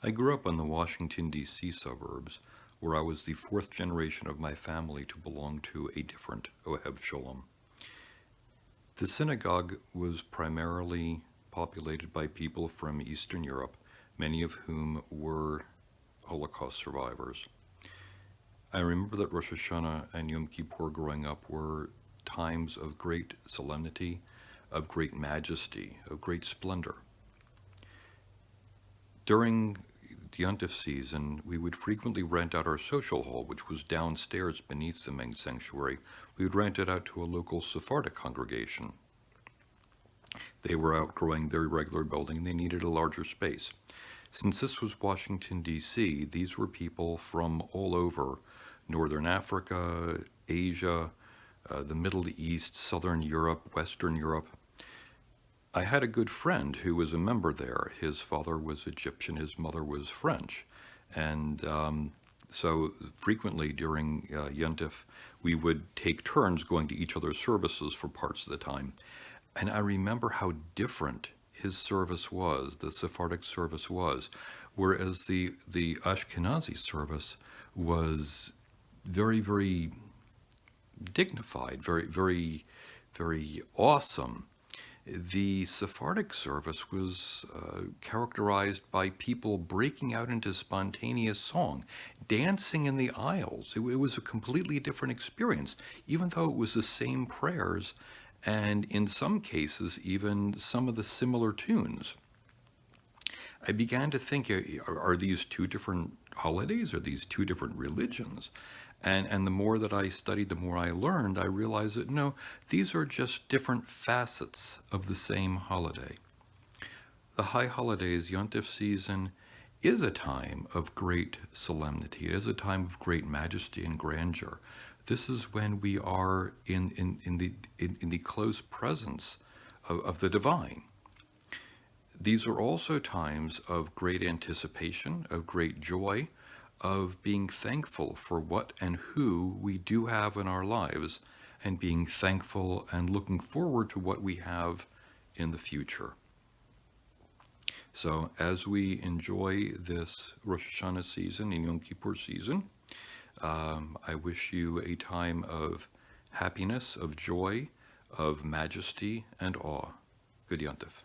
I grew up in the Washington, D.C. suburbs, where I was the fourth generation of my family to belong to a different Ohev Shalom. The synagogue was primarily populated by people from Eastern Europe, many of whom were Holocaust survivors. I remember that Rosh Hashanah and Yom Kippur growing up were times of great solemnity, of great majesty, of great splendor. During the Yontif season, we would frequently rent out our social hall, which was downstairs beneath the main sanctuary. We would rent it out to a local Sephardic congregation. They were outgrowing their regular building and they needed a larger space. Since this was Washington, D.C., these were people from all over Northern Africa, Asia, the Middle East, Southern Europe, Western Europe. I had a good friend who was a member there. His father was Egyptian, his mother was French. And so frequently during Yontif, we would take turns going to each other's services for parts of the time. And I remember how different his service was, the Sephardic service was, whereas the Ashkenazi service was very, very dignified, very, very, very awesome. The Sephardic service was characterized by people breaking out into spontaneous song, dancing in the aisles. It was a completely different experience, even though it was the same prayers and in some cases even some of the similar tunes. I began to think, are these two different holidays? Are these two different religions? And the more that I studied, the more I learned, I realized that no, these are just different facets of the same holiday. The high holidays, Yontif season, is a time of great solemnity. It is a time of great majesty and grandeur. This is when we are in the close presence of the divine. These are also times of great anticipation, of great joy, of being thankful for what and who we do have in our lives, and being thankful and looking forward to what we have in the future. So as we enjoy this Rosh Hashanah season and Yom Kippur season, I wish you a time of happiness, of joy, of majesty and awe. Good Yontif.